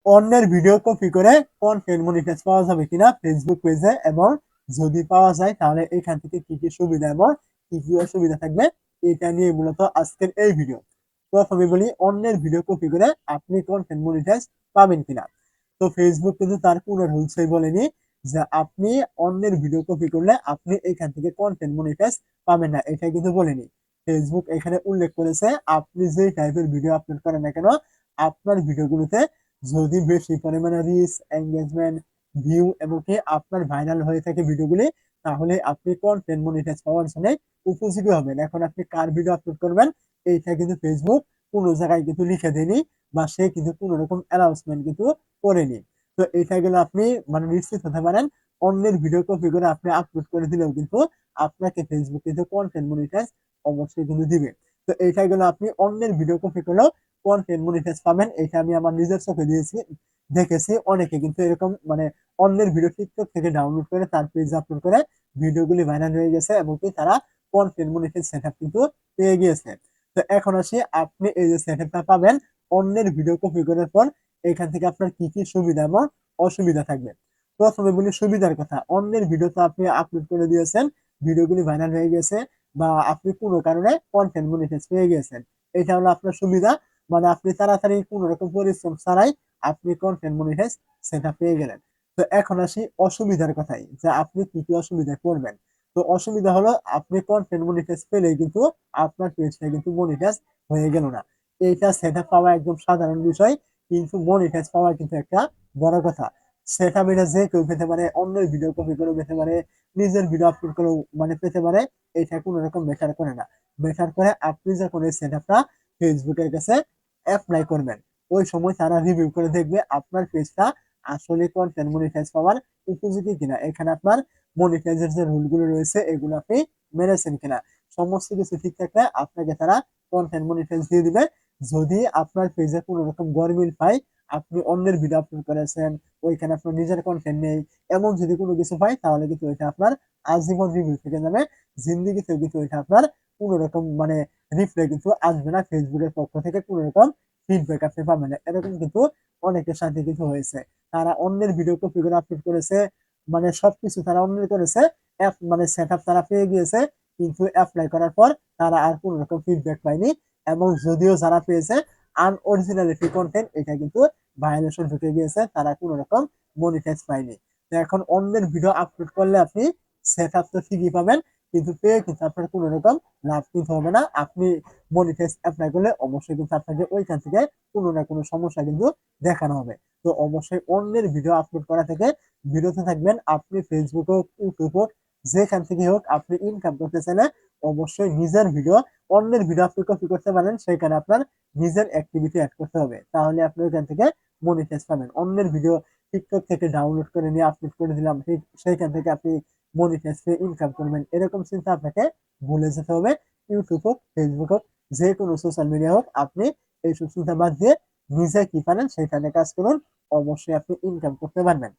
অন্যের video copy করে content monetize পাওয়া যাবে কিনা ফেসবুক পেজে, এবং যদি পাওয়া যায় তাহলে এখান থেকে কি কি সুবিধা এবং কি কি অসুবিধা থাকবে এটা নিয়ে মূলত আজকের এই ভিডিও। প্রথমে বলি, অন্যের ভিডিও কপি করে আপনি কন্টেন্ট মনিটাইজ পাবেন কিনা। তো ফেসবুক কিন্তু তার কোনো রুলসই বলেনি যে আপনি অন্যের ভিডিও কপি করলে আপনি এখান থেকে কন্টেন্ট মনিটাইজ পাবেন না, এটা কিন্তু বলেনি। ফেসবুক এখানে উল্লেখ করেছে আপনি যে টাইপের ভিডিও আপলোড করেন না কেন, আপনার ভিডিওগুলোতে যদি বেশি পরিমাণে রিচ, এঙ্গেজমেন্ট, ভিউ এবং কি আপনার ভাইরাল হয়ে থাকে ভিডিওগুলি, তাহলে আপনি কন্টেন্ট মনিটাইজ পাওয়ার জন্য উপযোগী হবেন। এখন আপনি কার ভিডিও আপলোড করবেন এইটা কিন্তু ফেসবুক কোনো জায়গায় কিন্তু লিখে দেয়নি, বা সে কিন্তু কোনো রকম অ্যানাউন্সমেন্ট কিন্তু করেনি। তো এটা গেলে আপনি মানে নিশ্চিত হতে পারেন অন্যের ভিডিও কপি করে আপনি আপলোড করে দিলেও কিন্তু আপনাকে ফেসবুক কিন্তু কন্টেন্ট মনিটাইজ অবশ্যই কিন্তু দিবে। তো এইটা গেলে আপনি অন্যের ভিডিও কপি করলেও কন্টেন্ট মনিটাইজ পাবেন, এটা আমি আমার নিজের চোখে দিয়েছি, দেখেছি। অনেকে কিন্তু এরকম মানে অন্যের ভিডিও টিকটক থেকে ডাউনলোড করে তার পেজে আপলোড করে ভিডিওগুলি ভাইরাল হয়ে গেছে এবং কি তারা কন্টেন্ট মনিটাইজ সেটআপ কিন্তু পেয়ে গিয়েছে। তো এখন আসি, আপনি এই যে সেটআপটা পাবেন অন্যের ভিডিও কপি করার পর, এখান থেকে আপনার কি কি সুবিধা এবং অসুবিধা থাকবে। প্রথমে বলি সুবিধার কথা। অন্যের ভিডিও তো আপনি আপলোড করে দিয়েছেন, ভিডিওগুলি ভাইরাল হয়ে গেছে, বা আপনি কোনো কারণে কন্টেন্ট মনিটাইজ পেয়ে গিয়েছেন, এটা হলো আপনার সুবিধা। মানে আপনি তাড়াতাড়ি কোনো রকম পরিশ্রম ছাড়াই আপনি কন্টেন্ট মনিটাইজ সেটা পেয়ে গেলেন। তো এখন আসি অসুবিধার কথায়, যে আপনি কি কি অসুবিধায় পড়বেন। তো অসুবিধা হলো আপনি কন্টেন্ট মনিটাইজ পেলেই কিন্তু আপনার পেজটা কিন্তু মনিটাইজ হয়ে গেল না। এইটা সেটআপ পাওয়া একদম সাধারণ বিষয়, কিন্তু মনিটাইজ পাওয়া কিন্তু একটা বড় কথা। সেটআপ এটা যে কেউ পেতে পারে, অন্যের ভিডিও কপি করেও পেতে পারে, নিজের ভিডিও আপলোড করেও মানে পেতে পারে। এটা কোনো রকম ম্যাটার করে না। ম্যাটার করে আপনি যখন এই সেটআপটা ফেসবুকের কাছে এপ্লাই করবেন, ওই সময় তারা রিভিউ করে দেখবে আপনার পেজটা আসলে কন্টেন্ট মনিটাইজ পাওয়ার উপযোগী কিনা। এখানে আপনার মনিটাইজের যে রুল গুলো রয়েছে এগুলো আপনি মেনেছেন কিনা। সমস্ত কিছু ঠিক থাকলে আপনাকে তারা কন্টেন্ট মনিটাইজ দিয়ে দিবে। যদি আপনার পেজে কোনো রকম গরমিল পায়, আপনি অন্যের ভিডিও আপলোড করেছেন, ওইখানে আপনার নিজের কন্টেন্ট নেই, এমন যদি কোনো কিছু পায় তাহলে কিন্তু ওইটা আপনার আজীবন রিভিউ থেকে যাবে। জিন্দেগিতেও কিন্তু ওইটা আপনার কোনো রকম মানে রিপ্লাই কিন্তু আসবে না, ফেসবুকের পক্ষ থেকে কোনো রকম ফিডব্যাক আপনি পাবেন না। এরকম কিন্তু অনেকের সাথে কিন্তু হয়েছে। তারা অন্যের ভিডিও কপি করে আপলোড করেছে, মানে সবকিছু তারা অন্যের করেছে, মানে সেটআপ তারা পেয়ে গিয়েছে, কিন্তু এপ্লাই করার পর তারা আর কোনো রকম ফিডব্যাক পায়নি। এবং যদিও যারা পেয়েছে আনঅরিজিনালিটি কন্টেন্ট, এটা কিন্তু ভায়োলেশন ঢুকে গিয়েছে, তারা কোনো রকম মনিটাইজ পায়নি। তো এখন অন্যের ভিডিও আপলোড করলে আপনি সেটআপ তো ঠিকই পাবেন, কিন্তু পেয়ে কিন্তু আপনার কোনো রকম লাভ কিন্তু হবে না। আপনি মনিটাইজ এপ্লাই করলে অবশ্যই কিন্তু আপনাকে ওইখান থেকে কোনো না কোনো সমস্যা কিন্তু দেখানো হবে। তো অবশ্যই অন্যের ভিডিও আপলোড করা থেকে বিরত থাকবেন। আপনি ফেসবুক হোক, ইউটিউব হোক, যেখান থেকে হোক আপনি ইনকাম করতে চাইলে অবশ্যই নিজের ভিডিও, অন্যের ভিডিও আপনি কপি করতে পারেন, সেখানে আপনার নিজের অ্যাক্টিভিটি এড করতে হবে, তাহলে আপনি ওইখান থেকে মনিটাইজ পাবেন। অন্যের ভিডিও টিকটক থেকে ডাউনলোড করে নিয়ে আপলোড করে দিলাম, ঠিক সেইখান থেকে আপনি মনিটাইজ পেয়ে ইনকাম করবেন, এরকম চিন্তা আপনাকে ভুলে যেতে হবে। ইউটিউব হোক, ফেসবুক হোক, যে কোনো সোশ্যাল মিডিয়া হোক, আপনি এইসব চিন্তা বাদ দিয়ে নিজে কি পারেন সেখানে কাজ করুন, অবশ্যই আপনি ইনকাম করতে পারবেন।